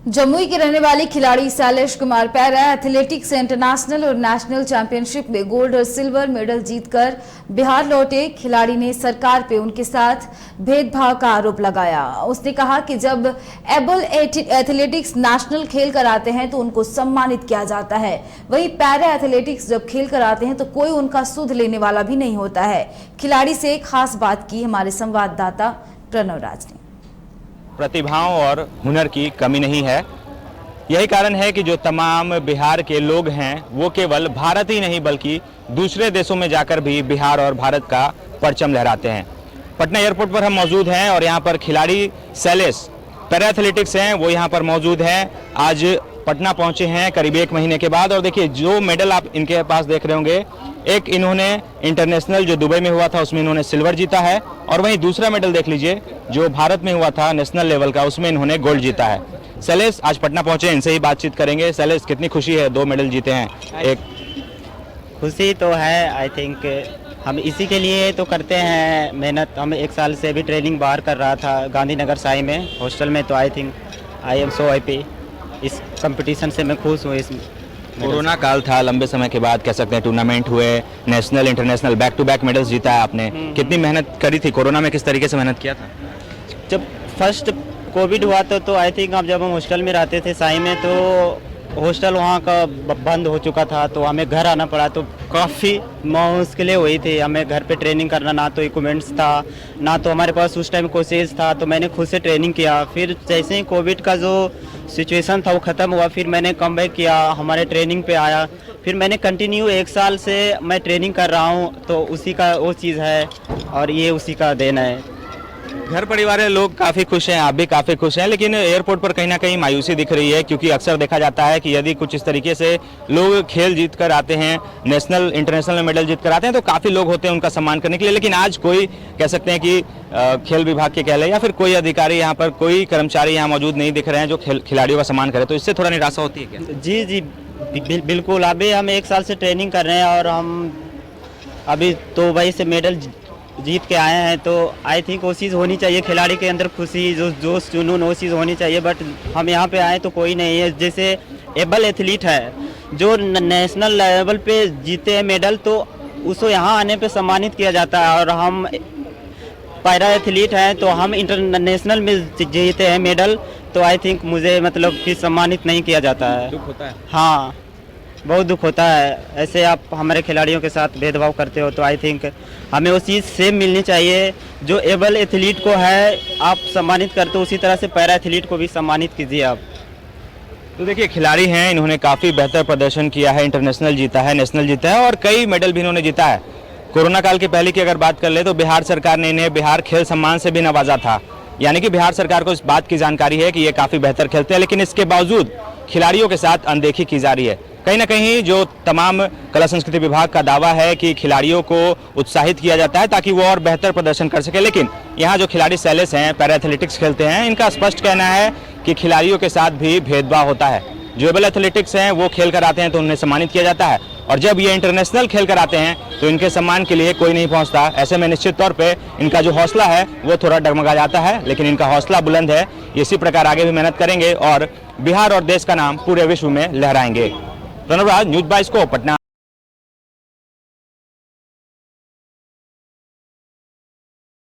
जमुई के रहने वाले खिलाड़ी Shailesh Kumar para athletics international और नेशनल चैंपियनशिप में गोल्ड और सिल्वर मेडल जीतकर बिहार लौटे। खिलाड़ी ने सरकार पे उनके साथ भेदभाव का आरोप लगाया। उसने कहा कि जब एबल एथलेटिक्स नेशनल खेल कर आते हैं तो उनको सम्मानित किया जाता है, वहीं पैरा एथलेटिक्स जब खेल कर आते हैं तो कोई उनका सुध लेने वाला भी नहीं होता है। खिलाड़ी से एक खास बात की हमारे संवाददाता प्रणव राज ने। प्रतिभाओं और हुनर की कमी नहीं है। यही कारण है कि जो तमाम बिहार के लोग हैं वो केवल भारत ही नहीं बल्कि दूसरे देशों में जाकर भी बिहार और भारत का परचम लहराते हैं। पटना एयरपोर्ट पर हम मौजूद हैं और यहाँ पर खिलाड़ी शैलेश पैरा एथलेटिक्स हैं, वो यहाँ पर मौजूद हैं। आज पटना पहुँचे हैं करीब 1 महीने के बाद और देखिए जो मेडल आप इनके पास देख रहे होंगे, एक इन्होंने इंटरनेशनल जो दुबई में हुआ था उसमें इन्होंने सिल्वर जीता है और वहीं दूसरा मेडल देख लीजिए जो भारत में हुआ था नेशनल लेवल का, उसमें इन्होंने गोल्ड जीता है। शैलेश आज पटना पहुंचे, इनसे ही बातचीत करेंगे। शैलेश, कितनी खुशी है, 2 मेडल जीते हैं? एक खुशी तो है। आई थिंक हम इसी के लिए तो करते हैं मेहनत। हम 1 साल से भी ट्रेनिंग बाहर कर रहा था गांधीनगर साई में हॉस्टल में, तो I think I am so happy. इस कंपटीशन से मैं खुश हूँ। इस कोरोना काल था, लंबे समय के बाद कह सकते हैं टूर्नामेंट हुए, national international back to back medals जीता है आपने। कितनी मेहनत करी थी? कोरोना में किस तरीके से मेहनत किया था? जब फर्स्ट कोविड हुआ तो आई थिंक अब जब हम हॉस्टल में रहते थे साई में, तो हॉस्टल वहाँ का बंद हो चुका था, तो हमें घर आना पड़ा। तो काफ़ी मुश्किलें हुई थी हमें घर पे ट्रेनिंग करना। ना तो इक्विपमेंट्स था, ना तो हमारे पास उस टाइम कोचेज था, तो मैंने खुद से ट्रेनिंग किया। फिर जैसे ही कोविड का जो सिचुएशन था वो ख़त्म हुआ, फिर मैंने कम बैक किया, हमारे ट्रेनिंग पे आया। फिर मैंने कंटिन्यू 1 साल से मैं ट्रेनिंग कर रहा हूँ, तो उसी का वो चीज़ है और ये उसी का देन है। घर परिवार के लोग काफ़ी खुश हैं, आप भी काफ़ी खुश हैं, लेकिन एयरपोर्ट पर कहीं ना कहीं मायूसी दिख रही है क्योंकि अक्सर देखा जाता है कि यदि कुछ इस तरीके से लोग खेल जीत कर आते हैं, नेशनल इंटरनेशनल में मेडल जीत कर आते हैं, तो काफ़ी लोग होते हैं उनका सम्मान करने के लिए। लेकिन आज कोई कह सकते हैं कि खेल विभाग के कह लें या फिर कोई अधिकारी यहाँ पर, कोई कर्मचारी यहाँ मौजूद नहीं दिख रहे हैं जो खिलाड़ियों का सम्मान करे, तो इससे थोड़ा निराशा होती है क्या? जी बिल्कुल। अभी हम 1 साल से ट्रेनिंग कर रहे हैं और हम अभी तो वही से मेडल जीत के आए हैं, तो आई थिंक वो चीज़ होनी चाहिए। खिलाड़ी के अंदर खुशी, जो जोश जुनून, वो चीज़ होनी चाहिए। बट हम यहाँ पे आए तो कोई नहीं है। जैसे एबल एथलीट है जो नेशनल लेवल पे जीते हैं मेडल, तो उसको यहाँ आने पे सम्मानित किया जाता है। और हम पैरा एथलीट हैं तो हम इंटरनेशनल में जीते हैं मेडल, तो आई थिंक मुझे मतलब कि सम्मानित नहीं किया जाता है। दुख होता है? हाँ, बहुत दुख होता है। ऐसे आप हमारे खिलाड़ियों के साथ भेदभाव करते हो, तो आई थिंक हमें वो चीज़ सेम मिलनी चाहिए। जो एबल एथलीट को है आप सम्मानित करते हो, उसी तरह से पैरा एथलीट को भी सम्मानित कीजिए आप। तो देखिए खिलाड़ी हैं, इन्होंने काफ़ी बेहतर प्रदर्शन किया है, इंटरनेशनल जीता है, नेशनल जीता है और कई मेडल भी इन्होंने जीता है। कोरोना काल के पहले की अगर बात कर ले तो बिहार सरकार ने इन्हें बिहार खेल सम्मान से भी नवाजा था, यानी कि बिहार सरकार को इस बात की जानकारी है कि ये काफ़ी बेहतर खेलते हैं, लेकिन इसके बावजूद खिलाड़ियों के साथ अनदेखी की जा रही है। कहीं ना कहीं जो तमाम कला संस्कृति विभाग का दावा है कि खिलाड़ियों को उत्साहित किया जाता है ताकि वो और बेहतर प्रदर्शन कर सके, लेकिन यहाँ जो खिलाड़ी शैलेश हैं, पैरा एथलेटिक्स खेलते हैं, इनका स्पष्ट कहना है कि खिलाड़ियों के साथ भी भेदभाव होता है। जो एबल एथलेटिक्स हैं वो खेल कर आते हैं तो उन्हें सम्मानित किया जाता है और जब ये इंटरनेशनल खेल कर आते हैं तो इनके सम्मान के लिए कोई नहीं पहुंचता। ऐसे में निश्चित तौर पे इनका जो हौसला है वो थोड़ा डगमगा जाता है, लेकिन इनका हौसला बुलंद है। इसी प्रकार आगे भी मेहनत करेंगे और बिहार और देश का नाम पूरे विश्व में लहराएंगे। प्रणव राज, न्यूज़ 22 को पटना।